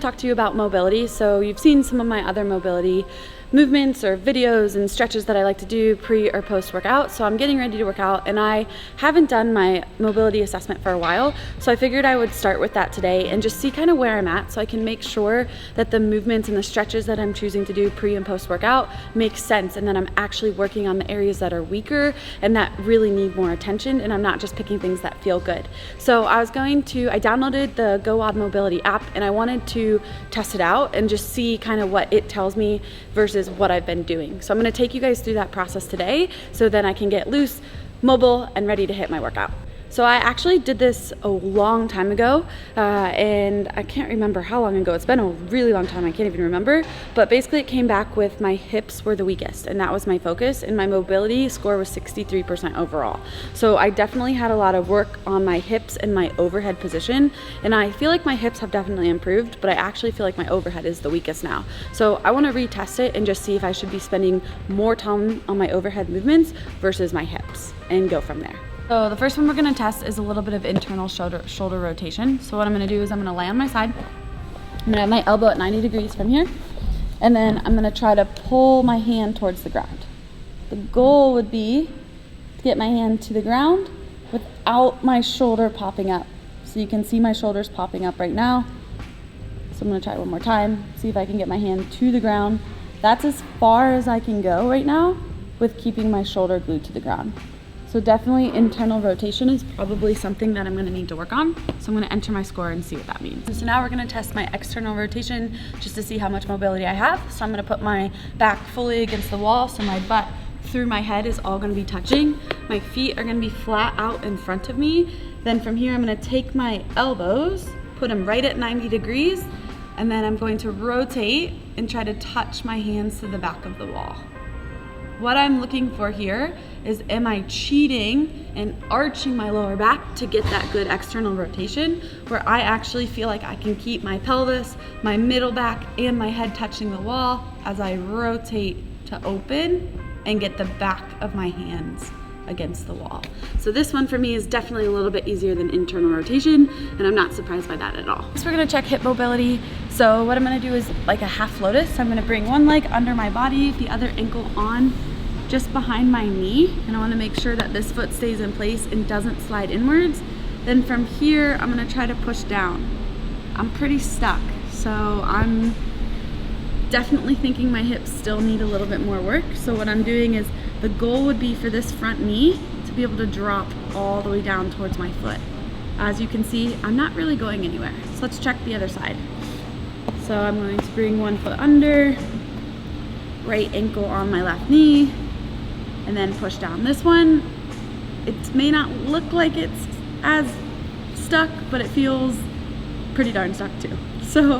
talk to you about mobility. So you've seen some of my other mobility movements or videos and stretches that I like to do pre or post workout. So I'm getting ready to work out and I haven't done my mobility assessment for a while. So I figured I would start with that today and just see kind of where I'm at so I can make sure that the movements and the stretches that I'm choosing to do pre and post workout make sense, and that I'm actually working on the areas that are weaker and that really need more attention, and I'm not just picking things that feel good. So I downloaded the GoWOD mobility app and I wanted to test it out and just see kind of what it tells me versus what I've been doing. So I'm going to take you guys through that process today so then I can get loose, mobile, and ready to hit my workout. So I actually did this a long time ago, and I can't remember how long ago. It's been a really long time, I can't even remember. But basically it came back with my hips were the weakest, and that was my focus, and my mobility score was 63% overall. So I definitely had a lot of work on my hips and my overhead position, and I feel like my hips have definitely improved, but I actually feel like my overhead is the weakest now. So I want to retest it and just see if I should be spending more time on my overhead movements versus my hips, and go from there. So the first one we're gonna test is a little bit of internal shoulder rotation. So what I'm gonna do is I'm gonna lay on my side. I'm gonna have my elbow at 90 degrees from here. And then I'm gonna try to pull my hand towards the ground. The goal would be to get my hand to the ground without my shoulder popping up. So you can see my shoulders popping up right now. So I'm gonna try one more time, see if I can get my hand to the ground. That's as far as I can go right now with keeping my shoulder glued to the ground. So definitely internal rotation is probably something that I'm gonna need to work on. So I'm gonna enter my score and see what that means. So now we're gonna test my external rotation just to see how much mobility I have. So I'm gonna put my back fully against the wall, so my butt through my head is all gonna be touching. My feet are gonna be flat out in front of me. Then from here, I'm gonna take my elbows, put them right at 90 degrees, and then I'm going to rotate and try to touch my hands to the back of the wall. What I'm looking for here is, am I cheating and arching my lower back to get that good external rotation where I actually feel like I can keep my pelvis, my middle back, and my head touching the wall as I rotate to open and get the back of my hands against the wall. So this one for me is definitely a little bit easier than internal rotation, and I'm not surprised by that at all. So we're gonna check hip mobility. So what I'm gonna do is like a half lotus. I'm gonna bring one leg under my body, the other ankle on just behind my knee, and I wanna make sure that this foot stays in place and doesn't slide inwards. Then from here, I'm gonna try to push down. I'm pretty stuck, so I'm definitely thinking my hips still need a little bit more work. So what I'm doing is, the goal would be for this front knee to be able to drop all the way down towards my foot. As you can see, I'm not really going anywhere. So let's check the other side. So I'm going to bring one foot under, right ankle on my left knee, and then push down. This one, it may not look like it's as stuck, but it feels pretty darn stuck too. So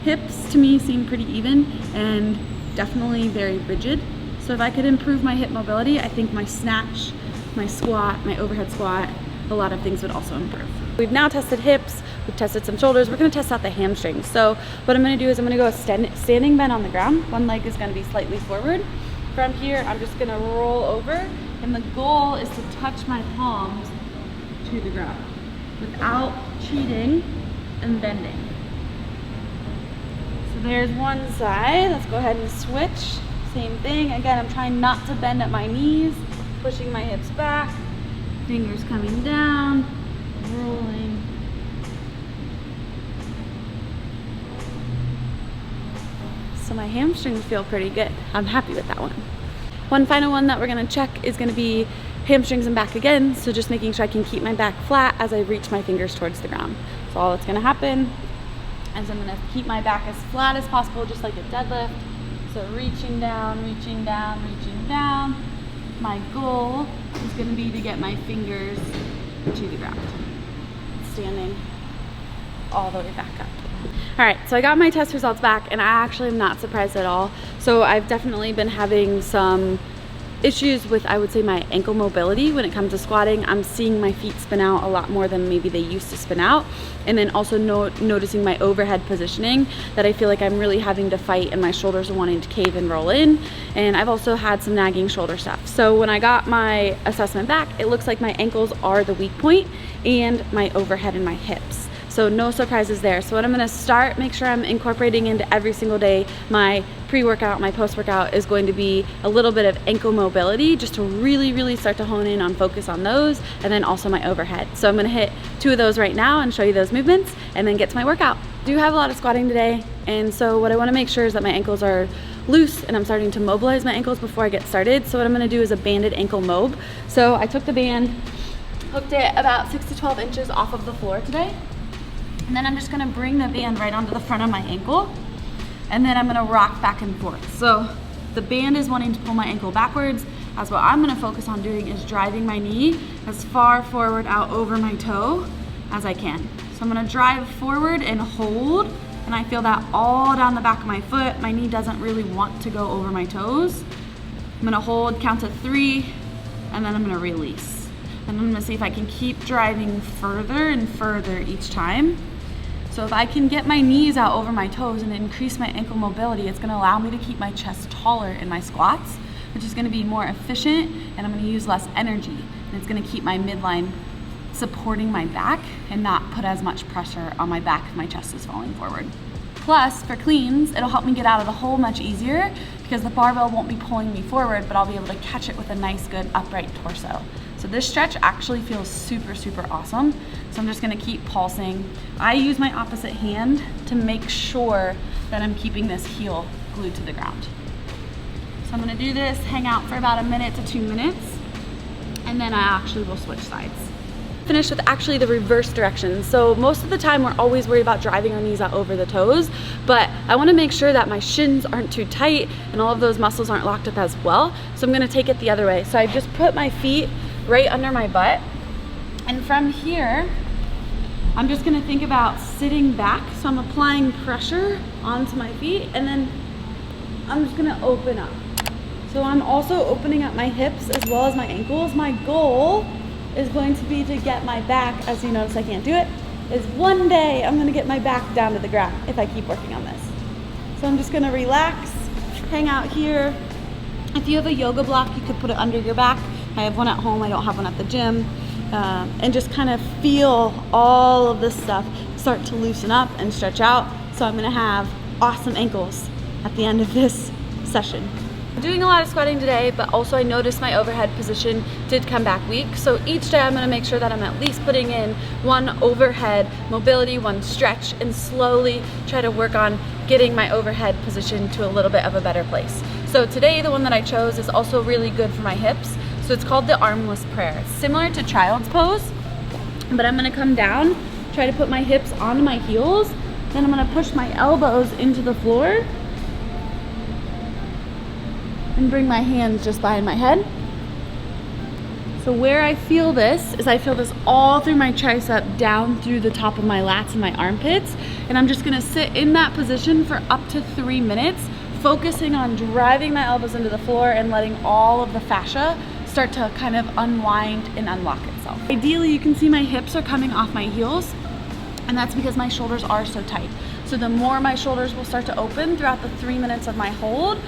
hips to me seem pretty even and definitely very rigid. So if I could improve my hip mobility, I think my snatch, my squat, my overhead squat, a lot of things would also improve. We've now tested hips, we've tested some shoulders, we're gonna test out the hamstrings. So what I'm gonna do is I'm gonna go a standing bend on the ground. One leg is gonna be slightly forward. From here, I'm just gonna roll over, and the goal is to touch my palms to the ground without cheating and bending. So there's one side. Let's go ahead and switch. Same thing. Again, I'm trying not to bend at my knees, pushing my hips back, fingers coming down, rolling. So my hamstrings feel pretty good. I'm happy with that one. One final one that we're gonna check is gonna be hamstrings and back again. So just making sure I can keep my back flat as I reach my fingers towards the ground. So all that's gonna happen is I'm gonna keep my back as flat as possible, just like a deadlift. So reaching down, reaching down, reaching down. My goal is gonna be to get my fingers to the ground. Standing all the way back up. All right, so I got my test results back and I actually am not surprised at all. So I've definitely been having some issues with, I would say, my ankle mobility when it comes to squatting. I'm seeing my feet spin out a lot more than maybe they used to spin out. And then also noticing my overhead positioning, that I feel like I'm really having to fight and my shoulders are wanting to cave and roll in. And I've also had some nagging shoulder stuff. So when I got my assessment back, it looks like my ankles are the weak point and my overhead and my hips. So so no surprises there. So what I'm gonna start, make sure I'm incorporating into every single day, my pre-workout, my post-workout is going to be a little bit of ankle mobility, just to really start to hone in on focus on those, and then also my overhead. So I'm gonna hit 2 of those right now and show you those movements and then get to my workout. I do have a lot of squatting today, and so what I wanna make sure is that my ankles are loose and I'm starting to mobilize my ankles before I get started. So what I'm gonna do is a banded ankle mob. So I took the band, hooked it about 6 to 12 inches off of the floor today. And then I'm just gonna bring the band right onto the front of my ankle. And then I'm gonna rock back and forth. So the band is wanting to pull my ankle backwards, as what I'm gonna focus on doing is driving my knee as far forward out over my toe as I can. So I'm gonna drive forward and hold, and I feel that all down the back of my foot. My knee doesn't really want to go over my toes. I'm gonna hold, count to 3, and then I'm gonna release. And I'm gonna see if I can keep driving further and further each time. So if I can get my knees out over my toes and increase my ankle mobility, it's gonna allow me to keep my chest taller in my squats, which is gonna be more efficient, and I'm gonna use less energy. And it's gonna keep my midline supporting my back and not put as much pressure on my back if my chest is falling forward. Plus, for cleans, it'll help me get out of the hole much easier because the barbell won't be pulling me forward, but I'll be able to catch it with a nice, good upright torso. So this stretch actually feels super awesome. So I'm just gonna keep pulsing. I use my opposite hand to make sure that I'm keeping this heel glued to the ground. So I'm gonna do this, hang out for about 1 minute to 2 minutes, and then I actually will switch sides. Finish with actually the reverse direction. So most of the time we're always worried about driving our knees out over the toes, but I wanna make sure that my shins aren't too tight and all of those muscles aren't locked up as well. So I'm gonna take it the other way. So I just put my feet right under my butt, and from here, I'm just gonna think about sitting back. So I'm applying pressure onto my feet, and then I'm just gonna open up. So I'm also opening up my hips as well as my ankles. My goal is going to be to get my back, as you notice I can't do it, is one day I'm gonna get my back down to the ground if I keep working on this. So I'm just gonna relax, hang out here. If you have a yoga block, you could put it under your back. I have one at home, I don't have one at the gym. And just kind of feel all of this stuff start to loosen up and stretch out. So I'm gonna have awesome ankles at the end of this session. I'm doing a lot of squatting today, but also I noticed my overhead position did come back weak. So each day I'm gonna make sure that I'm at least putting in 1 overhead mobility, 1 stretch, and slowly try to work on getting my overhead position to a little bit of a better place. So today, the one that I chose is also really good for my hips. So it's called the Armless Prayer. It's similar to child's pose, but I'm gonna come down, try to put my hips onto my heels, then I'm gonna push my elbows into the floor and bring my hands just behind my head. So where I feel this is I feel this all through my tricep, down through the top of my lats and my armpits, and I'm just gonna sit in that position for up to 3 minutes, focusing on driving my elbows into the floor and letting all of the fascia start to kind of unwind and unlock itself. Ideally, you can see my hips are coming off my heels, and that's because my shoulders are so tight. So the more my shoulders will start to open throughout the 3 minutes of my hold,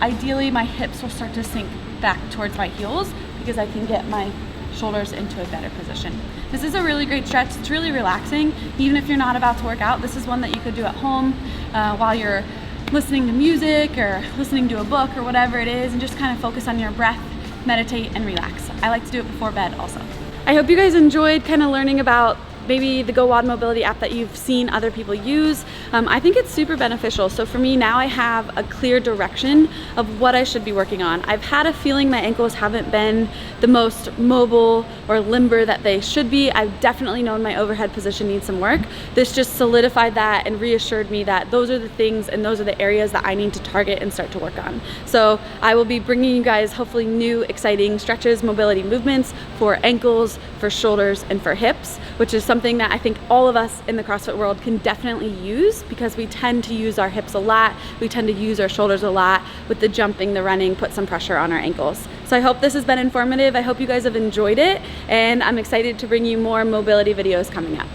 ideally my hips will start to sink back towards my heels because I can get my shoulders into a better position. This is a really great stretch. It's really relaxing. Even if you're not about to work out, this is one that you could do at home while you're listening to music or listening to a book or whatever it is, and just kind of focus on your breath, meditate, and relax. I like to do it before bed also. I hope you guys enjoyed kind of learning about maybe the GoWOD mobility app that you've seen other people use. I think it's super beneficial. So for me now, I have a clear direction of what I should be working on. I've had a feeling my ankles haven't been the most mobile or limber that they should be. I've definitely known my overhead position needs some work. This just solidified that and reassured me that those are the things and those are the areas that I need to target and start to work on. So I will be bringing you guys hopefully new exciting stretches, mobility movements for ankles, for shoulders, and for hips, which is something that I think all of us in the CrossFit world can definitely use because we tend to use our hips a lot. We tend to use our shoulders a lot. With the jumping, the running, put some pressure on our ankles. So I hope this has been informative. I hope you guys have enjoyed it, and I'm excited to bring you more mobility videos coming up.